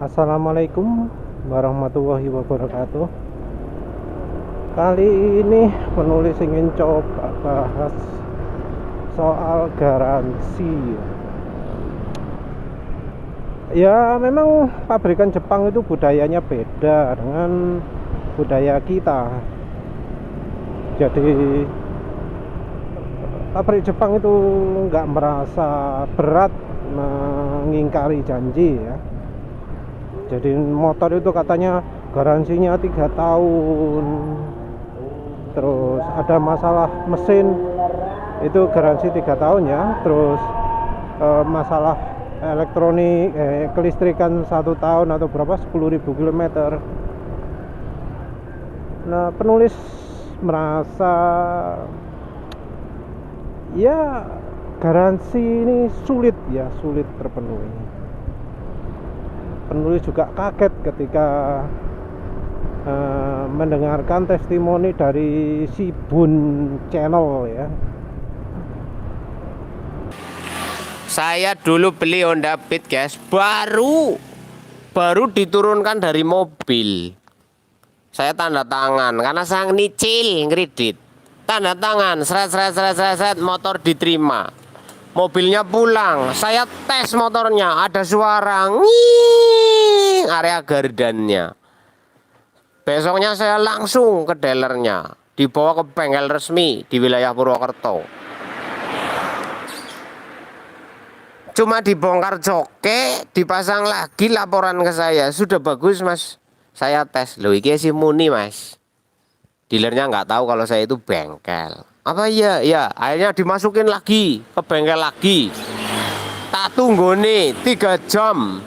Assalamualaikum warahmatullahi wabarakatuh. Kali ini penulis ingin coba bahas soal garansi. Ya, memang pabrikan Jepang itu budayanya beda dengan budaya kita. Jadi pabrik Jepang itu nggak merasa berat mengingkari janji ya. Jadi motor itu katanya garansinya 3 tahun. Terus ada masalah mesin itu garansi 3 tahun ya. Terus masalah elektronik kelistrikan 1 tahun atau berapa 10.000 km. Nah, penulis merasa ya garansi ini sulit terpenuhi. Penulis juga kaget ketika mendengarkan testimoni dari si Bun Channel ya. Saya dulu beli Honda Beat guys, baru diturunkan dari mobil. Saya tanda tangan karena saya nyicil kredit. Tanda tangan, seret, motor diterima. Mobilnya pulang, saya tes motornya, ada suara nging area gardannya. Besoknya saya langsung ke dealernya, dibawa ke bengkel resmi di wilayah Purwokerto. Cuma dibongkar coke, dipasang lagi laporan ke saya, sudah bagus mas. Saya tes, loh iki si muni mas. Dealernya nggak tahu kalau saya itu bengkel. Apa iya? Ya, akhirnya dimasukin lagi ke bengkel lagi. Tak tunggu nih 3 jam.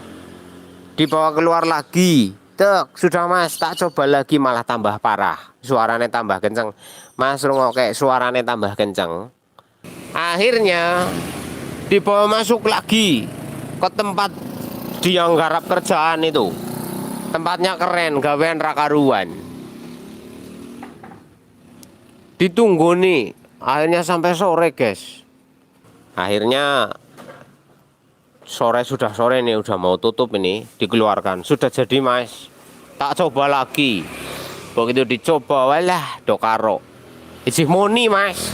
Dibawa keluar lagi. Tek, sudah mas, tak coba lagi malah tambah parah. Suaranya tambah kenceng. Mas rungokke suaranya tambah kenceng. Akhirnya dibawa masuk lagi ke tempat dia nggarap kerjaan itu. Tempatnya keren, gawean rakaruan. Ditunggu nih, akhirnya sampai sore guys. Akhirnya sudah sore nih, udah mau tutup ini, dikeluarkan. Sudah jadi mas, tak coba lagi. Begitu dicoba, walah dokaro isi moni mas.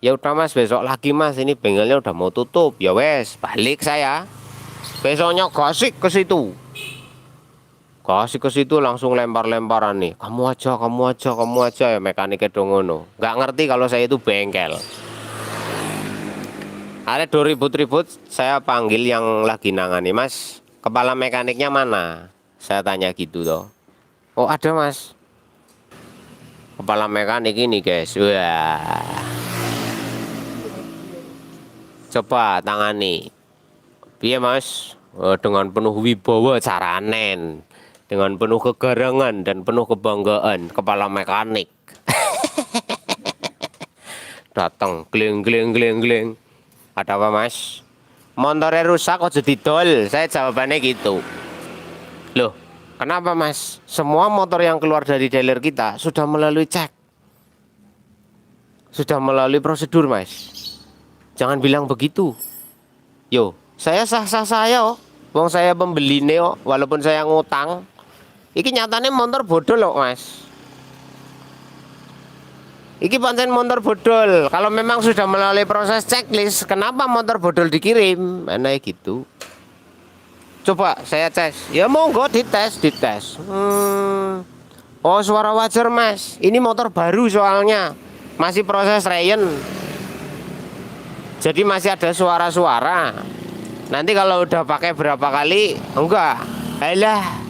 Ya udah mas, besok lagi mas, ini bengkelnya udah mau tutup. Ya wes, balik saya. Besoknya gasik ke situ. Kasih ke situ langsung lempar-lemparan nih. Kamu aja ya mekaniknya dongono. Nggak ngerti kalau saya itu bengkel. Ada ribut-ribut, saya panggil yang lagi nangani, mas. Kepala mekaniknya mana? Saya tanya gitu toh. Oh ada mas. Kepala mekanik ini guys. Wah. Coba tangani. Piye mas? Dengan penuh wibawa caranen. Dengan penuh kegarangan dan penuh kebanggaan kepala mekanik datang gleng. Ada apa mas? Motornya rusak kok jadi didol. Saya jawabannya gitu. Loh kenapa mas? Semua motor yang keluar dari dealer kita sudah melalui cek, sudah melalui prosedur mas. Jangan bilang begitu. Yo saya sah-sah saya oh. Wong saya pembeli neo, walaupun saya ngutang. Iki nyatanya motor bodol loh mas. Iki pancen motor bodol. Kalau memang sudah melalui proses checklist, kenapa motor bodol dikirim? Mana gitu. Coba saya tes. Ya monggo dites. Oh suara wajar mas. Ini motor baru soalnya. Masih proses rayon. Jadi masih ada suara-suara. Nanti kalau udah pakai berapa kali, enggak. Alah.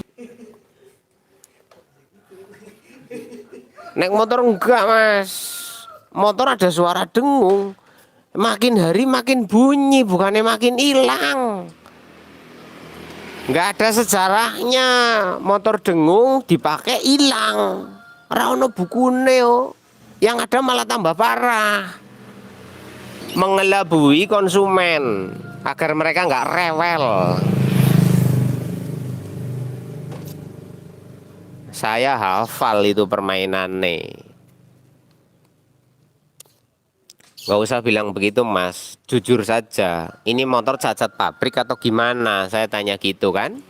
Naik motor enggak mas. Motor ada suara dengung. Makin hari makin bunyi, bukannya makin hilang. Enggak ada sejarahnya. Motor dengung dipakai hilang. Ora ono bukune yo. Yang ada malah tambah parah. Mengelabui konsumen agar mereka enggak rewel. Saya hafal itu permainannya. Gak usah bilang begitu mas, jujur saja. Ini motor cacat pabrik atau gimana? Saya tanya gitu kan.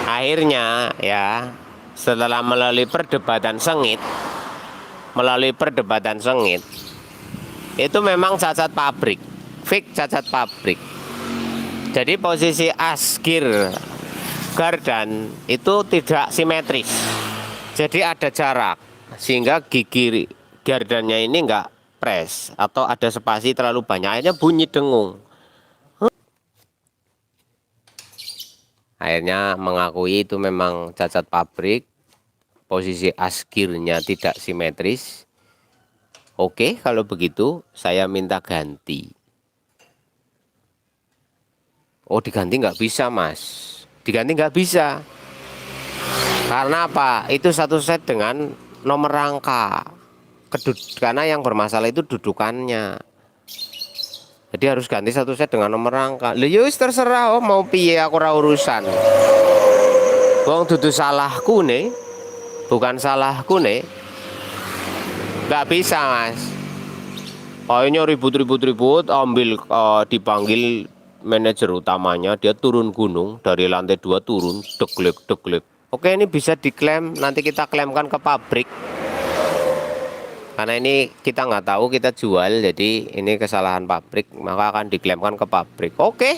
akhirnya ya, setelah melalui perdebatan sengit, itu memang cacat pabrik, fix cacat pabrik. Jadi posisi asgir gardan itu tidak simetris, jadi ada jarak sehingga gigi gardannya ini enggak press atau ada spasi terlalu banyak, akhirnya bunyi dengung. Akhirnya mengakui itu memang cacat pabrik, posisi asgirnya tidak simetris. Oke, kalau begitu saya minta ganti. Oh, diganti nggak bisa, Mas. Diganti nggak bisa. Karena apa? Itu satu set dengan nomor rangka. Karena yang bermasalah itu dudukannya. Jadi harus ganti satu set dengan nomor rangka. Lha ya wis terserah, oh mau piye aku ora urusan. Wong dudu salahku nih. Bukan salahku nih. Nggak bisa, Mas. Akhirnya ribut, ambil dipanggil manajer utamanya, dia turun gunung dari lantai 2 turun, deglek. Oke, ini bisa diklaim, nanti kita klaimkan ke pabrik. Karena ini kita nggak tahu, kita jual, jadi ini kesalahan pabrik, maka akan diklaimkan ke pabrik. Oke.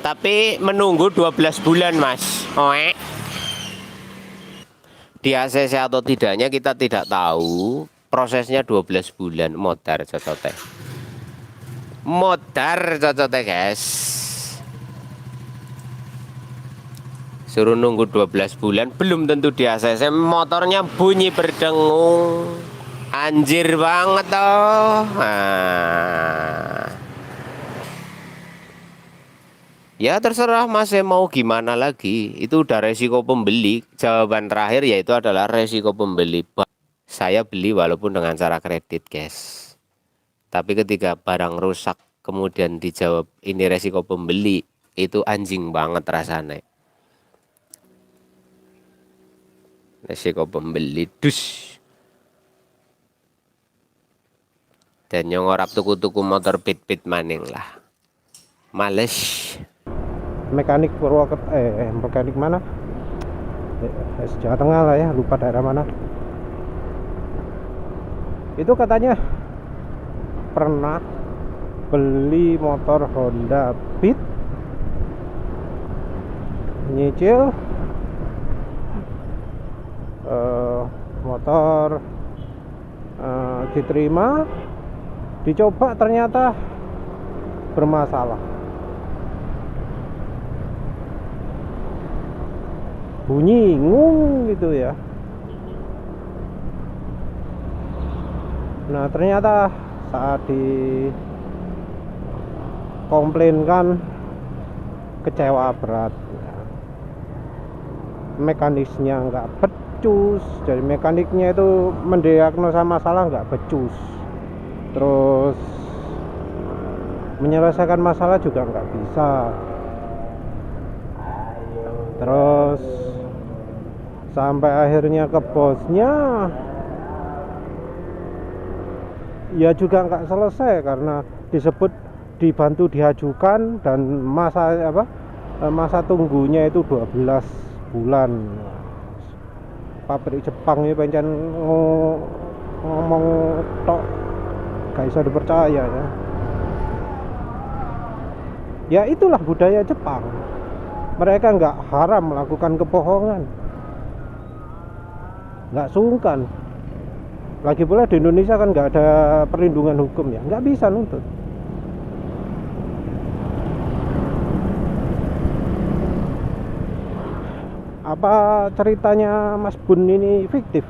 Tapi menunggu 12 bulan, Mas. Di ACC atau tidaknya kita tidak tahu. Prosesnya 12 bulan. Modar cocote, guys. Suruh nunggu 12 bulan, belum tentu di ACC motornya bunyi berdengung. Anjir banget toh. Ya terserah Mas, mau gimana lagi. Itu udah resiko pembeli. Jawaban terakhir yaitu adalah resiko pembeli. Saya beli walaupun dengan cara kredit, guys. Tapi ketika barang rusak kemudian dijawab ini resiko pembeli, itu anjing banget rasanya. Resiko pembeli dus. Dan nyongorap tuku-tuku motor pit maning lah. Males. Mekanik mekanik mana? Jawa Tengah lah ya, lupa daerah mana. Itu katanya pernah beli motor Honda Beat, nyicil motor, diterima, dicoba ternyata bermasalah, bunyi ngung gitu ya. Nah ternyata saat dikomplainkan kecewa berat, mekanisnya nggak becus. Jadi mekaniknya itu mendiagnosa masalah nggak becus, terus menyelesaikan masalah juga nggak bisa, terus sampai akhirnya ke bosnya ya juga nggak selesai karena disebut dibantu diajukan dan masa tunggunya itu 12 bulan. Pabrik Jepang ini pengen ngomong tok gak bisa dipercaya ya. Ya itulah budaya Jepang. Mereka nggak haram melakukan kebohongan, nggak sungkan. Lagi pula di Indonesia kan nggak ada perlindungan hukum ya, nggak bisa nuntut. Apa ceritanya Mas Bun ini fiktif?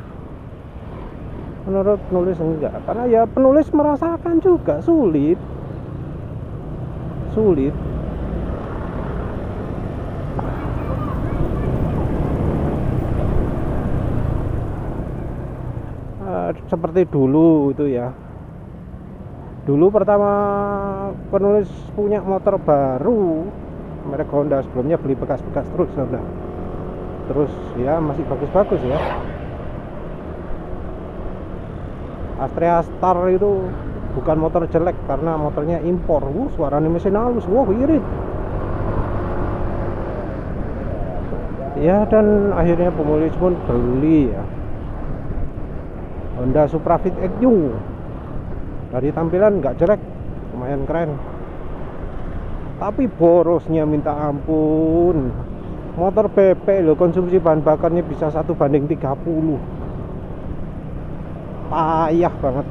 Menurut penulis enggak, karena ya penulis merasakan juga sulit. Seperti dulu itu ya. Dulu pertama penulis punya motor baru merek Honda, sebelumnya beli bekas-bekas terus ya masih bagus-bagus ya. Astrea Star itu bukan motor jelek karena motornya impor. Suaranya mesin halus, irit. Ya, dan akhirnya penulis pun beli ya Honda Supra Fit XU. Dari tampilan nggak jelek, lumayan keren, tapi borosnya minta ampun. Motor PP loh, konsumsi bahan bakarnya bisa 1:30. Payah banget.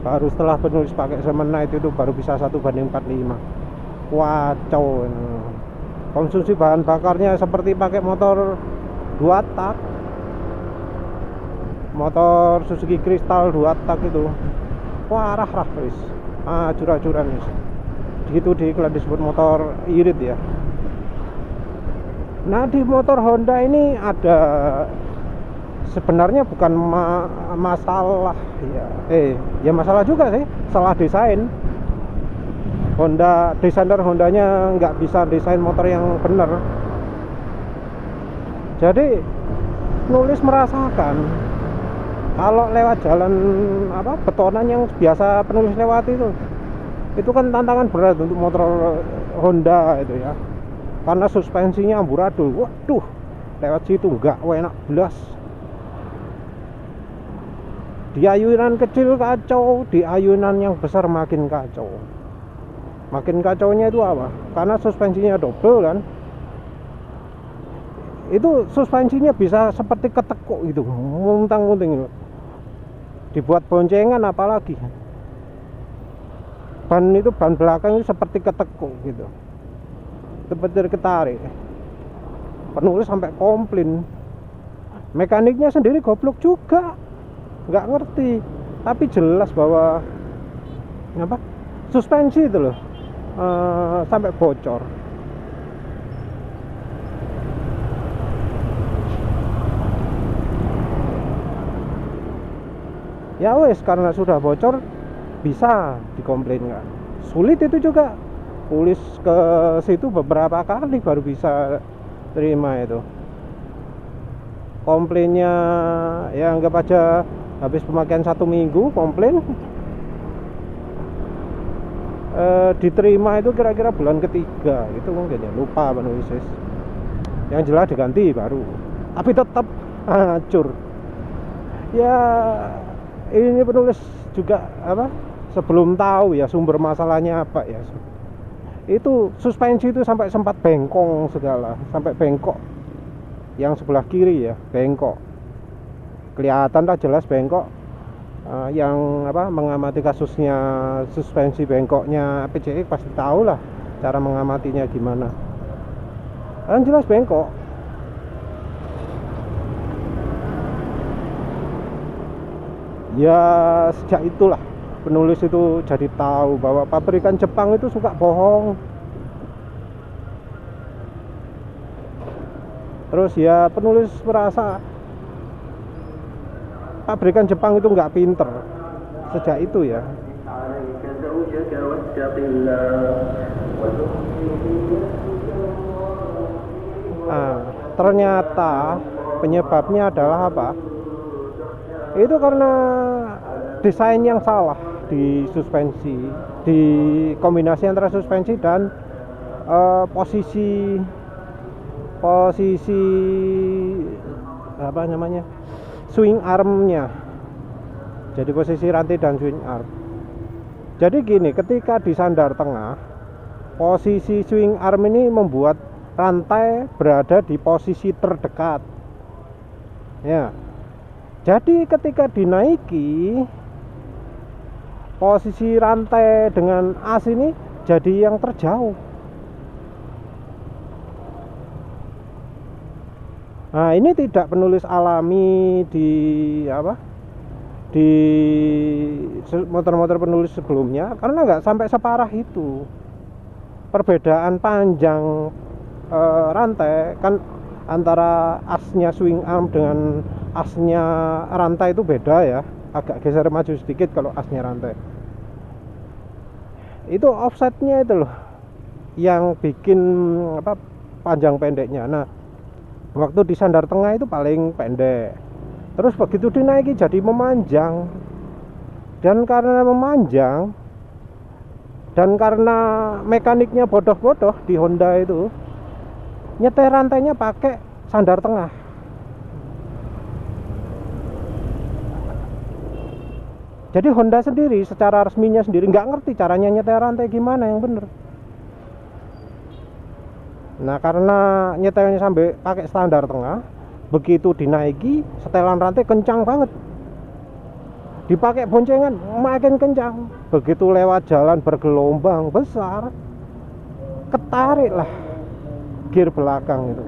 Baru setelah penulis pakai Semenite itu baru bisa 1:45. Wacau. Konsumsi bahan bakarnya seperti pakai motor 2 tak, motor Suzuki Crystal 2 tak itu. Parah wis. Acur-acuran wis. Gitu di iklan disebut motor irit ya. Nah, di motor Honda ini ada sebenarnya bukan masalah ya. Ya masalah juga sih, salah desain. Desainer Hondanya nggak bisa desain motor yang benar. Jadi nulis merasakan kalau lewat jalan betonan yang biasa penulis lewati itu kan tantangan berat untuk motor Honda itu ya, karena suspensinya amburadul. Waduh, lewat situ nggak enak belas. Di ayunan kecil kacau, di ayunan yang besar makin kacau. Makin kacaunya itu apa? Karena suspensinya double kan. Itu suspensinya bisa seperti ketekuk gitu, muntang-munting gitu. Dibuat boncengan apalagi. Ban belakang itu seperti ketekuk gitu. Seperti ketarik. Penulis sampai komplain. Mekaniknya sendiri goblok juga. Nggak ngerti. Tapi jelas bahwa suspensi itu loh sampai bocor. Ya wes, karena sudah bocor bisa dikomplainkan. Sulit itu juga. Tulis ke situ beberapa kali baru bisa terima itu. Komplainnya ya anggap aja habis pemakaian 1 minggu komplain. Diterima itu kira-kira bulan ketiga itu mungkin ya, lupa penulis. Yang jelas diganti baru, tapi tetap hancur ya. Ini penulis juga sebelum tahu ya sumber masalahnya apa ya, itu suspensi itu sampai sempat bengkong segala, sampai bengkok yang sebelah kiri ya, bengkok kelihatan tak jelas bengkok. Yang mengamati kasusnya suspensi bengkoknya PCX pasti tahu lah cara mengamatinya gimana. Kan jelas bengkok. Ya sejak itulah penulis itu jadi tahu bahwa pabrikan Jepang itu suka bohong. Terus ya penulis merasa pabrikan Jepang itu nggak pinter sejak itu ya. Ternyata penyebabnya adalah apa? Itu karena desain yang salah di suspensi, di kombinasi antara suspensi dan posisi swing armnya. Jadi posisi rantai dan swing arm. Jadi gini, ketika di sandar tengah, posisi swing arm ini membuat rantai berada di posisi terdekat ya. Jadi ketika dinaiki, posisi rantai dengan as ini jadi yang terjauh. Nah, ini tidak penulis alami di motor-motor penulis sebelumnya, karena nggak sampai separah itu. Perbedaan panjang rantai kan antara asnya swing arm dengan asnya rantai itu beda ya, agak geser maju sedikit kalau asnya rantai. Itu offsetnya itu loh yang bikin panjang pendeknya. Nah, waktu di sandar tengah itu paling pendek, terus begitu dinaiki jadi memanjang. Dan karena memanjang dan karena mekaniknya bodoh-bodoh di Honda itu, nyetir rantainya pakai sandar tengah. Jadi Honda sendiri secara resminya sendiri nggak ngerti caranya nyetir rantai gimana yang bener. Nah, karena nyetelnya sampai pakai standar tengah, begitu dinaiki setelan rantai kencang banget. Dipakai boncengan makin kencang. Begitu lewat jalan bergelombang besar, ketarik lah gear belakang itu.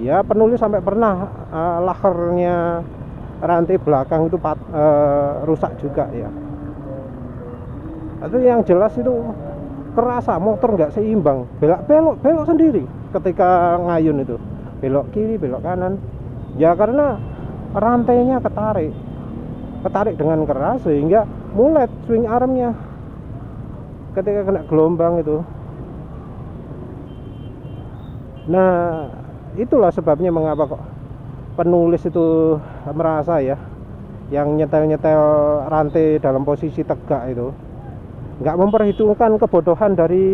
Ya, penulis sampai pernah lakernya rantai belakang itu rusak juga ya. Itu yang jelas itu kerasa motor nggak seimbang, belok sendiri ketika ngayun itu, belok kiri belok kanan ya, karena rantainya ketarik dengan keras sehingga mulet swing armnya ketika kena gelombang itu. Nah, itulah sebabnya mengapa kok penulis itu merasa ya, yang nyetel rantai dalam posisi tegak itu nggak memperhitungkan kebodohan dari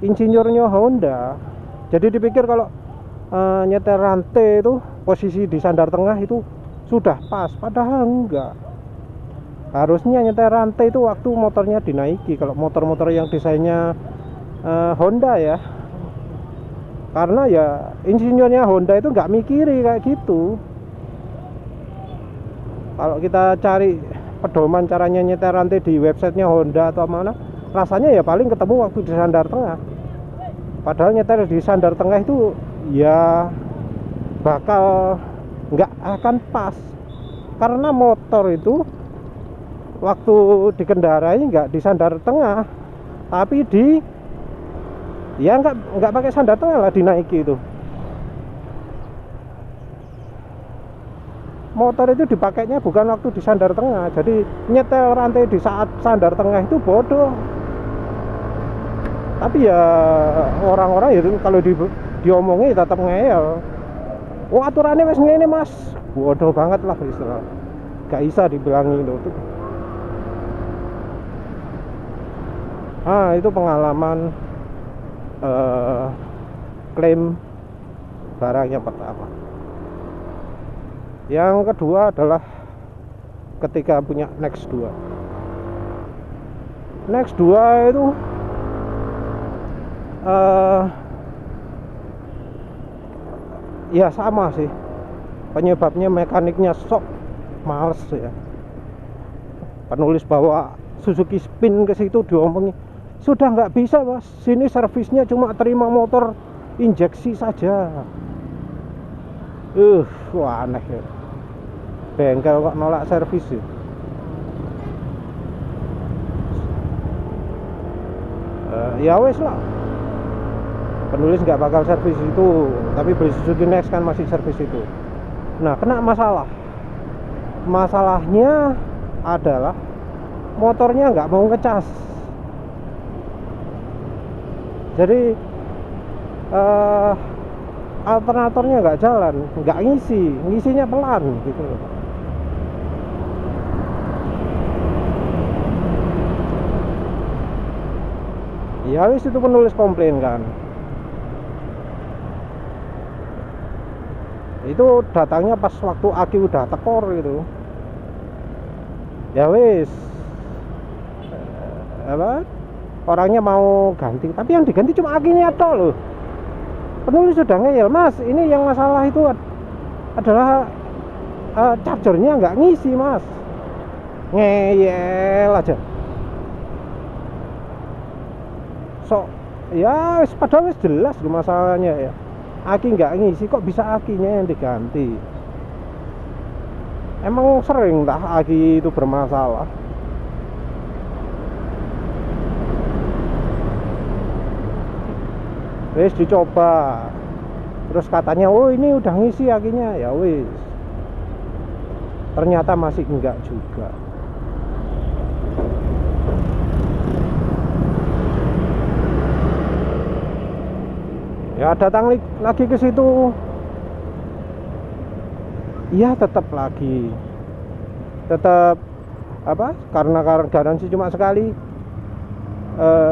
insinyurnya Honda. Jadi dipikir kalau nyetel rantai itu posisi di sandar tengah itu sudah pas, padahal enggak. Harusnya nyetel rantai itu waktu motornya dinaiki, kalau motor-motor yang desainnya Honda ya. Karena ya insinyurnya Honda itu nggak mikiri kayak gitu. Kalau kita cari pedoman caranya nyetel rantai di websitenya Honda atau mana, rasanya ya paling ketemu waktu di sandar tengah. Padahal nyetel di sandar tengah itu ya bakal nggak akan pas, karena motor itu waktu dikendarai nggak di sandar tengah, tapi ya nggak pakai sandar tengah lah dinaiki itu. Motor itu dipakainya bukan waktu di sandar tengah, jadi nyetel rantai di saat sandar tengah itu bodoh. Tapi ya orang-orang ya kalau diomongi tetap ngeyel. Oh, aturannya wes ngene mas, bodoh banget lah istilah. Gak bisa dibilangi itu. Itu pengalaman klaim barang yang pertama. Yang kedua adalah ketika punya Next 2. Next 2 itu ya sama sih, penyebabnya mekaniknya sok males ya. Penulis bawa Suzuki Spin ke situ diomongin, sudah nggak bisa mas, sini servisnya cuma terima motor injeksi saja. Wah aneh ya, bengkel kok nolak servis ya. Ya wes lah, penulis nggak bakal servis itu, tapi beli Suzuki Next kan masih servis itu. Nah, kena masalahnya adalah motornya nggak mau ngecas. Jadi alternatornya nggak jalan, nggak ngisinya pelan gitu. Ya wis, itu penulis komplain kan. Itu datangnya pas waktu aki udah tekor gitu. Ya wis, orangnya mau ganti, tapi yang diganti cuma akinya tok loh. Penulis sudah ngeyel, mas ini yang masalah itu adalah chargernya nggak ngisi mas. Ngeyel aja. Ya padahal jelas loh masalahnya ya, aki nggak ngisi, kok bisa akinya yang diganti. Emang sering dah aki itu bermasalah. Wis dicoba, terus katanya oh ini udah ngisi akinya, ya wis, ternyata masih enggak juga. Ya datang lagi ke situ, iya tetap lagi tetap apa, karena garansi cuma sekali,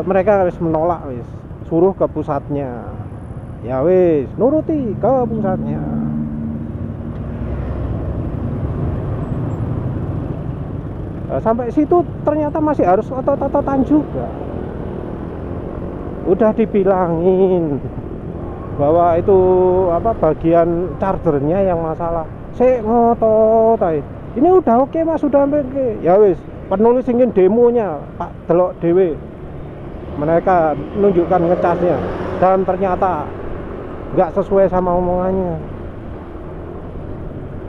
mereka harus menolak wis, suruh ke pusatnya. Ya wis, nuruti ke pusatnya. Sampai situ ternyata masih harus otot-ototan juga. Udah dibilangin bahwa itu apa, bagian chargernya yang masalah. Sik ngotot ae. Ini udah oke Mas, sudah oke. Ya wis, penulis ingin demonya, Pak delok dhewe. Mereka menunjukkan ngecasnya dan ternyata nggak sesuai sama omongannya.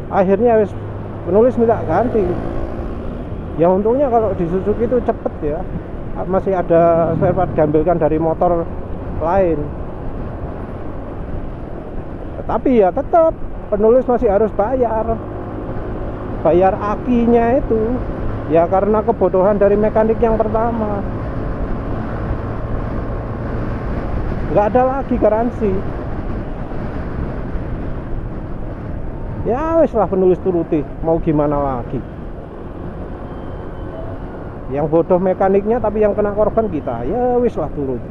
Akhirnya wis penulis minta ganti. Ya untungnya kalau di Suzuki itu cepet ya, masih ada spare part diambilkan dari motor lain. Tapi ya tetap penulis masih harus bayar akinya itu ya, karena kebodohan dari mekanik yang pertama. Nggak ada lagi garansi. Ya wis lah, penulis turuti, mau gimana lagi. Yang bodoh mekaniknya tapi yang kena korban kita. Ya wis lah, turut.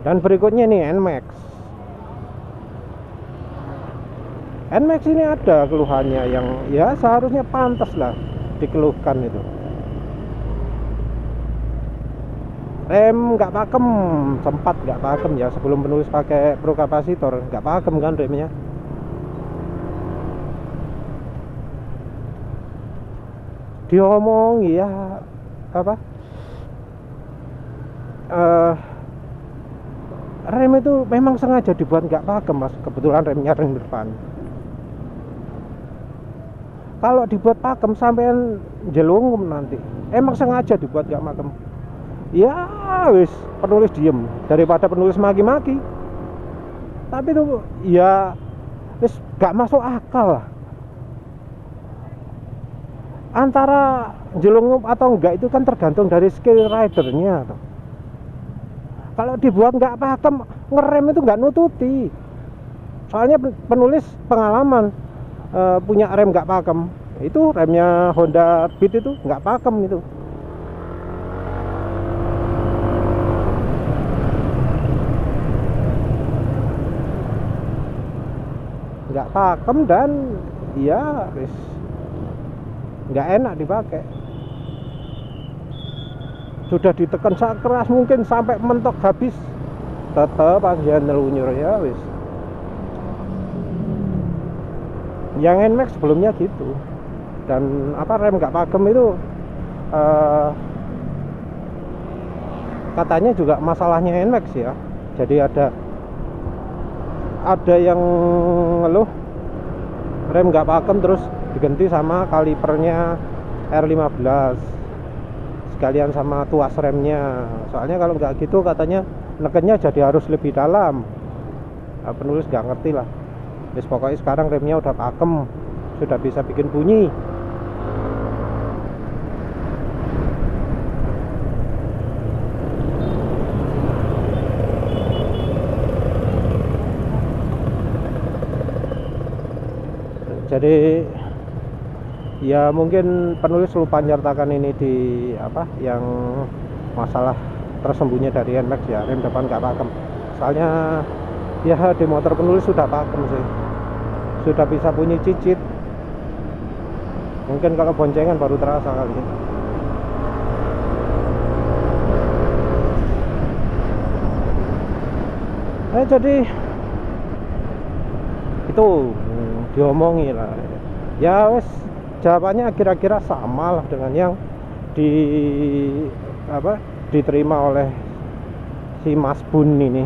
Dan berikutnya nih NMAX. NMAX ini ada keluhannya yang ya seharusnya pantas lah dikeluhkan itu. Rem nggak pakem, sempat nggak pakem ya sebelum penulis pakai pro kapasitor, nggak pakem kan remnya. Diomong ya apa? Rem itu memang sengaja dibuat nggak pakem Mas. Kebetulan remnya rem depan. Kalau dibuat pakem sampean jelungum nanti. Emang sengaja dibuat nggak pakem. Ya wis, penulis diem daripada penulis maki-maki. Tapi itu ya wis nggak masuk akal lah. Antara jelungum atau enggak itu kan tergantung dari skill ridernya. Kalau dibuat nggak pakem, ngerem itu nggak nututi. Soalnya penulis pengalaman punya rem nggak pakem, itu remnya Honda Beat itu nggak pakem itu. Nggak pakem dan ya wis nggak enak dipakai. Sudah ditekan sekeras mungkin sampai mentok habis, tetap aja nelunyur ya wis. Yang NMAX sebelumnya gitu. Dan apa, rem nggak pakem itu katanya juga masalahnya NMAX ya. Jadi ada yang ngeluh rem nggak pakem terus diganti sama kalipernya R15 sekalian sama tuas remnya. Soalnya kalau nggak gitu katanya nekennya jadi harus lebih dalam. Nah, penulis nggak ngerti lah. Terus pokoknya sekarang remnya udah pakem, sudah bisa bikin bunyi. Jadi ya mungkin penulis lupa nyertakan ini di apa, yang masalah tersembunyi dari NMAX ya, rem depan nggak pakem. Soalnya ya di motor penulis sudah pakem sih, sudah bisa bunyi cicit. Mungkin kalau boncengan baru terasa kali ini. Jadi itu diomongi lah ya wes, jawabannya kira-kira sama lah dengan yang diterima oleh si Mas Bun ini.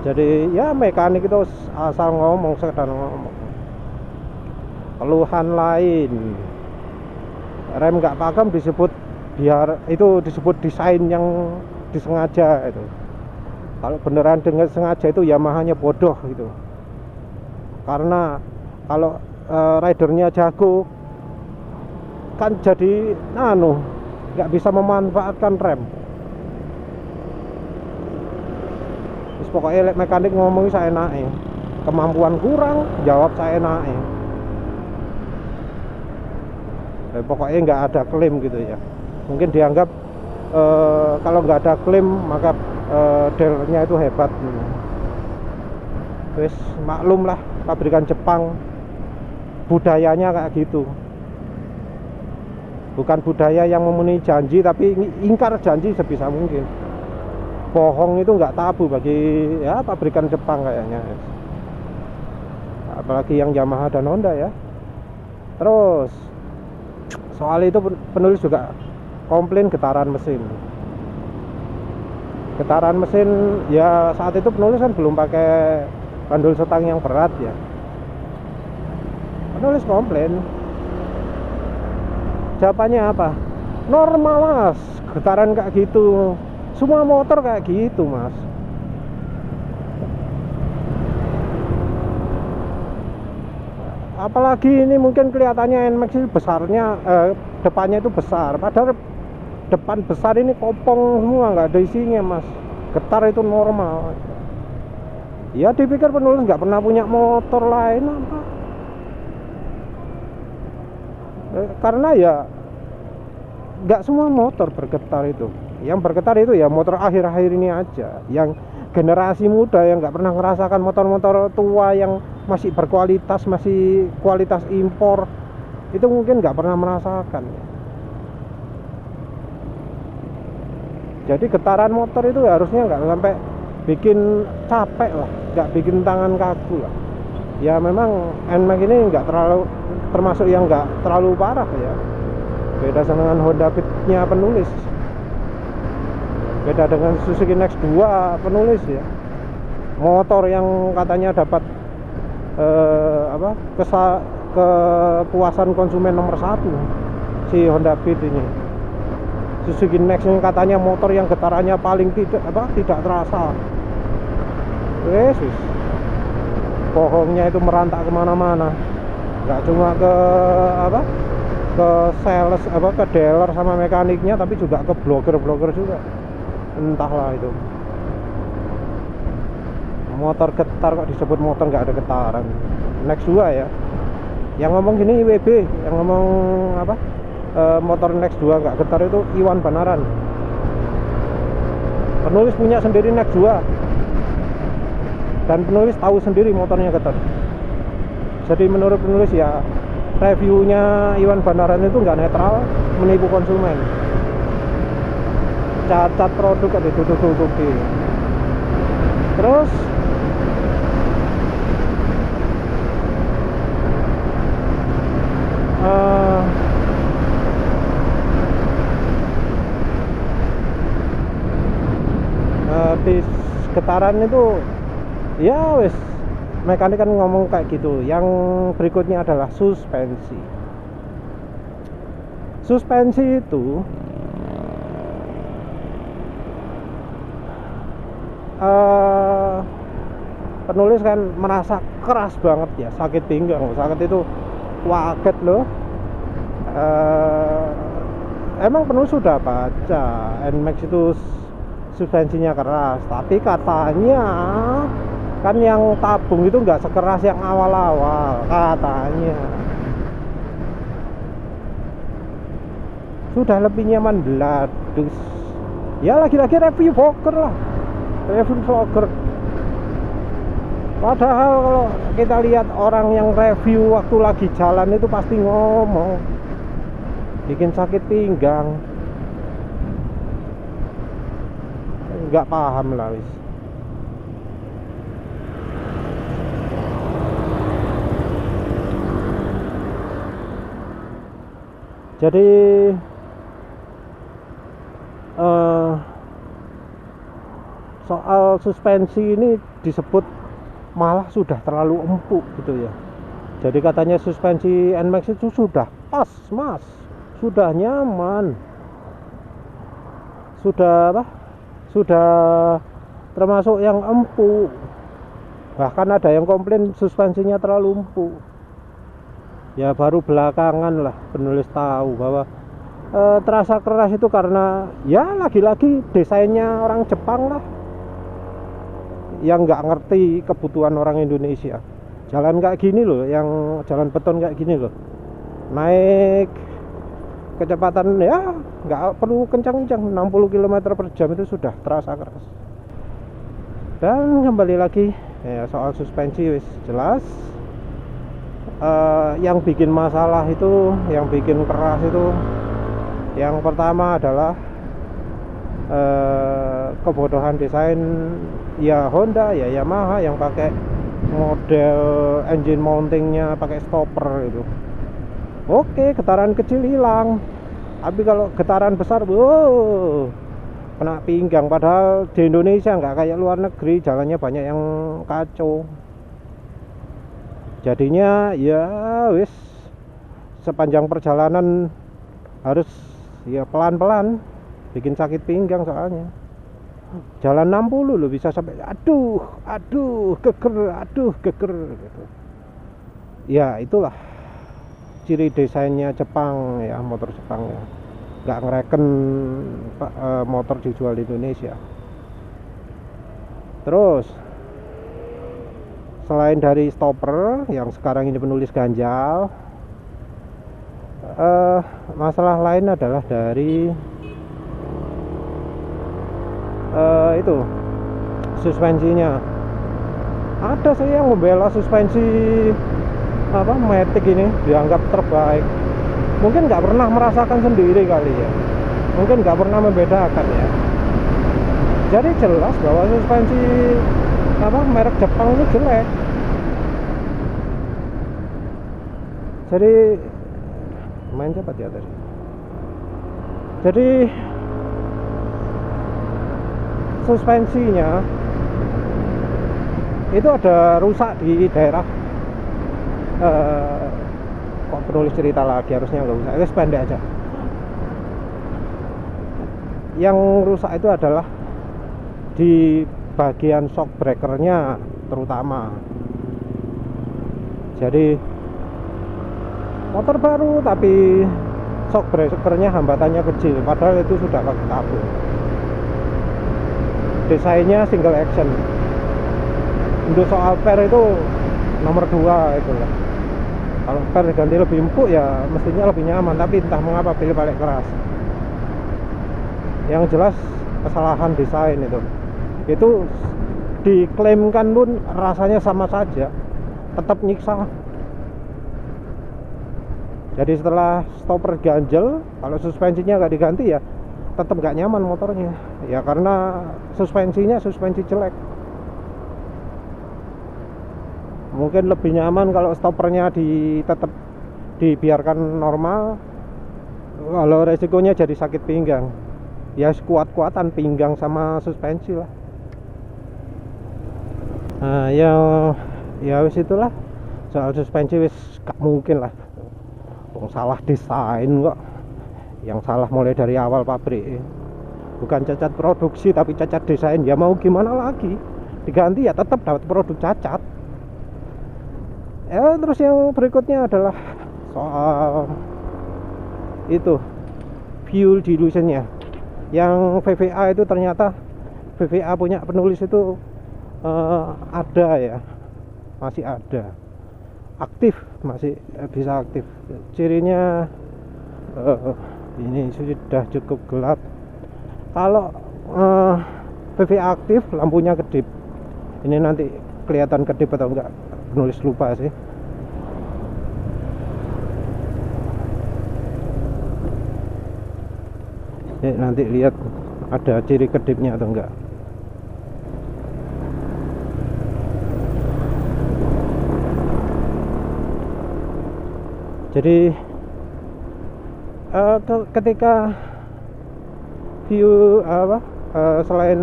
Jadi ya mekanik itu asal ngomong, sekedar ngomong. Keluhan lain, rem nggak pakem disebut biar itu disebut desain yang disengaja itu. Kalau beneran dengan sengaja itu Yamaha-nya bodoh gitu. Karena kalau ridernya jago kan jadi nggak bisa memanfaatkan rem. Terus pokoknya mekanik ngomong saya naik, kemampuan kurang, jawab saya naik. Pokoknya nggak ada klaim gitu ya. Mungkin dianggap kalau nggak ada klaim maka dealernya itu hebat. Terus maklum lah, pabrikan Jepang budayanya kayak gitu. Bukan budaya yang memenuhi janji, tapi ingkar janji sebisa mungkin. Bohong itu nggak tabu bagi ya pabrikan Jepang kayaknya. Apalagi yang Yamaha dan Honda ya. Terus soal itu penulis juga komplain getaran mesin. Getaran mesin ya saat itu penulis kan belum pakai bandul setang yang berat ya. Penulis komplain. Jawabannya apa? Normal mas, getaran kayak gitu. Semua motor kayak gitu mas. Apalagi ini mungkin kelihatannya NMAX itu besarnya, depannya itu besar. Padahal depan besar ini kopong semua, nggak ada isinya mas. Getar itu normal. Ya dipikir penulis nggak pernah punya motor lain apa? Karena ya nggak semua motor bergetar itu. Yang bergetar itu ya motor akhir-akhir ini aja. Yang generasi muda yang nggak pernah merasakan motor-motor tua yang masih berkualitas, masih kualitas impor, itu mungkin nggak pernah merasakan. Jadi getaran motor itu harusnya nggak sampai bikin capek lah, nggak bikin tangan kaku lah. Ya memang NMAX ini nggak terlalu termasuk yang nggak terlalu parah ya. Beda dengan Honda Fit-nya penulis, beda dengan Suzuki Next 2 penulis ya. Motor yang katanya dapat kepuasan konsumen nomor 1 si Honda Fit ini. Suzuki Next yang katanya motor yang getarannya paling tidak terasa. Yesus, bohongnya itu merantak kemana-mana. Nggak cuma ke sales ke dealer sama mekaniknya, tapi juga ke blogger juga. Entahlah itu. Motor getar kok disebut motor nggak ada getaran. Next 2 ya. Yang ngomong gini IWB, yang ngomong motor Next 2 nggak getar itu Iwan Banaran. Penulis punya sendiri Next 2. Dan penulis tahu sendiri motornya getar. Jadi menurut penulis ya reviewnya Iwan Banaran itu nggak netral, menipu konsumen. Cacat produk ada ditutup-tutupi. Terus habis getaran itu ya wes, mekanik kan ngomong kayak gitu. Yang berikutnya adalah suspensi. Suspensi itu penulis kan merasa keras banget ya, sakit pinggang, sakit itu waket loh. Emang penulis sudah baca NMAX itu suspensinya keras, tapi katanya kan yang tabung itu nggak sekeras yang awal-awal katanya. Sudah lebih nyaman beladus. Ya lagi-lagi review vlogger lah, review vlogger. Padahal kalau kita lihat orang yang review waktu lagi jalan itu pasti ngomong bikin sakit pinggang. Nggak paham lah wis. Jadi soal suspensi ini disebut malah sudah terlalu empuk gitu ya. Jadi katanya suspensi NMAX itu sudah pas mas, sudah nyaman, sudah termasuk yang empuk. Bahkan ada yang komplain suspensinya terlalu empuk. Ya baru belakangan lah penulis tahu bahwa terasa keras itu karena ya lagi-lagi desainnya orang Jepang lah. yang nggak ngerti kebutuhan orang Indonesia. Jalan kayak gini loh, yang jalan beton kayak gini loh, naik kecepatan ya nggak perlu kencang-kencang, 60 km per jam itu sudah terasa keras. Dan kembali lagi ya, soal suspensi wis jelas. Yang bikin masalah itu, yang bikin keras itu, yang pertama adalah kebodohan desain ya Honda ya Yamaha yang pakai model engine mountingnya pakai stopper itu. Oke, getaran kecil hilang, tapi kalau getaran besar, wow, kena pinggang. Padahal di Indonesia nggak kayak luar negeri, jalannya banyak yang kacau. Jadinya ya wis, sepanjang perjalanan harus ya pelan-pelan, bikin sakit pinggang soalnya. Jalan 60 loh bisa sampai aduh geger gitu. Ya itulah ciri desainnya Jepang ya, motor Jepang ya, nggak ngereken motor dijual di Indonesia. Terus selain dari stopper yang sekarang ini penulis ganjal, masalah lain adalah dari itu suspensinya. Ada sih yang membela suspensi Matic ini dianggap terbaik. Mungkin nggak pernah merasakan sendiri kali ya, mungkin nggak pernah membedakan ya. Jadi jelas bahwa suspensi merek Jepang itu jelek. Jadi main cepat ya tadi. Jadi suspensinya itu ada rusak di daerah kok penulis cerita lagi, harusnya nggak usah, itu pendek aja. Yang rusak itu adalah di bagian shock breakernya terutama. Jadi motor baru tapi shock breakernya hambatannya kecil, padahal itu sudah pakai kabel. Desainnya single action. Untuk soal per itu nomor 2 itu lah. Kalau per ganti lebih empuk ya mestinya lebih nyaman, tapi entah mengapa pilih balik keras. Yang jelas kesalahan desain itu diklaimkan pun rasanya sama saja, tetap nyiksa. Jadi setelah stopper ganjel, kalau suspensinya nggak diganti ya tetap nggak nyaman motornya ya, karena suspensinya suspensi jelek. Mungkin lebih nyaman kalau stoppernya tetap dibiarkan normal. Kalau resikonya jadi sakit pinggang ya, kuat-kuatan pinggang sama suspensi lah. Nah ya wis itulah soal suspensi, wis gak mungkin lah, salah desain kok. Yang salah mulai dari awal pabrik, bukan cacat produksi tapi cacat desain. Ya mau gimana lagi, diganti ya tetap dapat produk cacat ya. Terus yang berikutnya adalah soal itu fuel dilutionnya. Yang VVA itu ternyata VVA punya penulis itu ada ya, masih ada aktif, masih bisa aktif. Cirinya ini sudah cukup gelap. Kalau VVA aktif, lampunya kedip. Ini nanti kelihatan kedip atau enggak, penulis lupa sih. Nanti lihat ada ciri kedipnya atau enggak. Jadi ketika view selain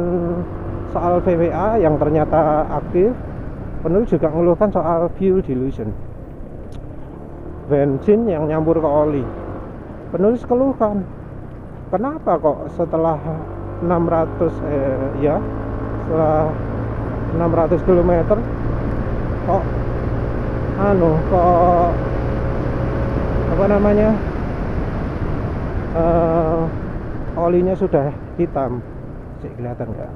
soal VVA yang ternyata aktif, penulis juga mengeluhkan soal fuel dilution, bensin yang nyampur ke oli. Penulis keluhkan, kenapa kok setelah 600 setelah 600 km kok olinya sudah hitam. Sih kelihatan nggak?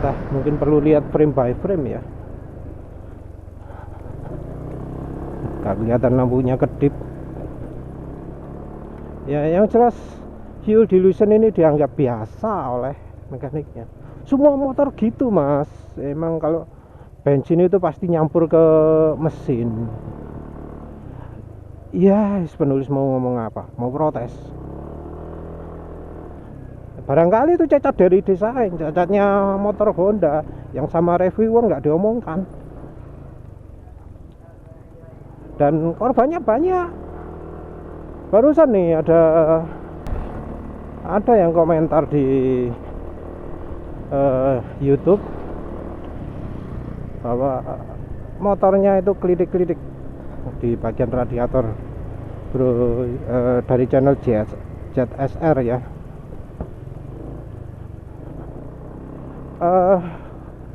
entah mungkin perlu lihat frame by frame ya. Gak kelihatan lampunya kedip ya. Yang jelas fuel dilution ini dianggap biasa oleh mekaniknya. Semua motor gitu mas, emang kalau bensin itu pasti nyampur ke mesin. Ya penulis mau ngomong apa, mau protes. Barangkali itu cacat dari desain, cacatnya motor Honda yang sama reviewer nggak diomongkan. Dan korbannya banyak. Barusan nih ada yang komentar di YouTube bahwa motornya itu kelidik-kelidik di bagian radiator, bro, dari channel ZSR ya.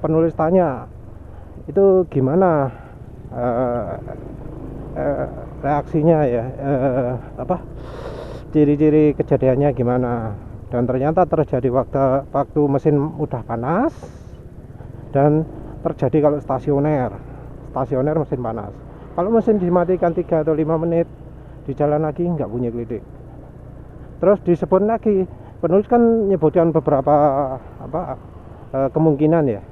Penulis tanya itu gimana reaksinya ya, ciri-ciri kejadiannya gimana. Dan ternyata terjadi waktu mesin udah panas, dan terjadi kalau stasioner mesin panas. Kalau mesin dimatikan 3 atau 5 menit di jalan lagi nggak bunyi kelidik. Terus disebut lagi, penulis kan menyebutkan beberapa kemungkinan ya.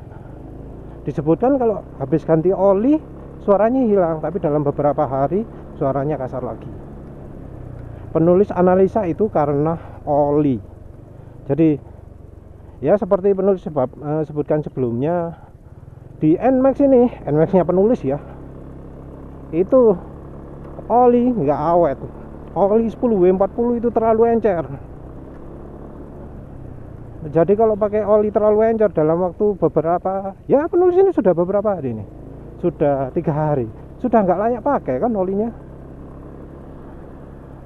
Disebutkan kalau habis ganti oli suaranya hilang, tapi dalam beberapa hari suaranya kasar lagi. Penulis analisa itu karena oli. Jadi ya seperti penulis sebutkan sebelumnya, di NMAX ini, NMAX-nya penulis ya, itu oli nggak awet. Oli 10W40 itu terlalu encer. Jadi kalau pakai oli terlalu encer dalam waktu beberapa, ya penulis ini sudah beberapa hari nih, sudah 3 hari, sudah nggak layak pakai kan olinya.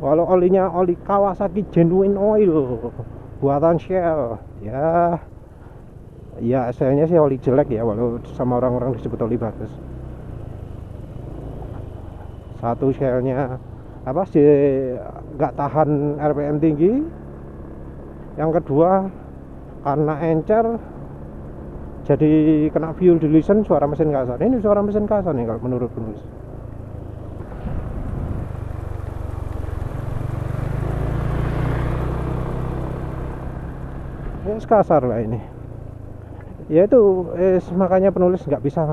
Walau olinya oli Kawasaki Genuine Oil buatan Shell ya hasilnya sih oli jelek ya, walau sama orang-orang disebut oli bagus. Satu Shellnya sih nggak tahan RPM tinggi, yang kedua karena encer jadi kena fuel dilution, suara mesin kasar. Ini suara mesin kasar nih kalau menurut penulis. Ya kasar lah ini. Ya itu makanya penulis nggak bisa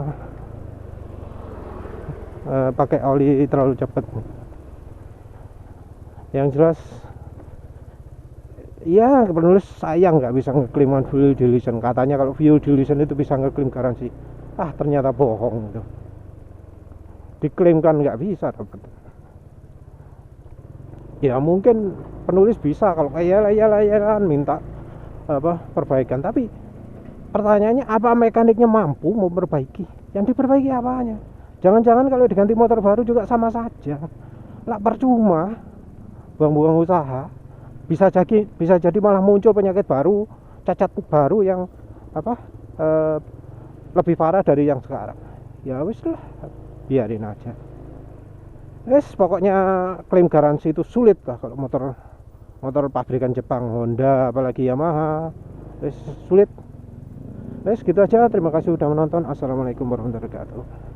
pakai oli terlalu cepat. Yang jelas ya penulis sayang nggak bisa ngeklaim fuel dilution. Katanya kalau fuel dilution itu bisa ngeklaim garansi. Ternyata bohong itu. Diklaimkan nggak bisa dapat. Ya mungkin penulis bisa kalau kayak minta perbaikan, tapi pertanyaannya apa mekaniknya mampu memperbaiki? Yang diperbaiki apanya? Jangan-jangan kalau diganti motor baru juga sama saja. Lah percuma buang-buang usaha. Bisa jadi malah muncul penyakit baru, cacat baru yang lebih parah dari yang sekarang. Ya wis lah, biarin aja. Pokoknya klaim garansi itu sulit lah kalau motor pabrikan Jepang, Honda, apalagi Yamaha. Sulit. Gitu aja. Terima kasih sudah menonton. Assalamualaikum warahmatullahi wabarakatuh.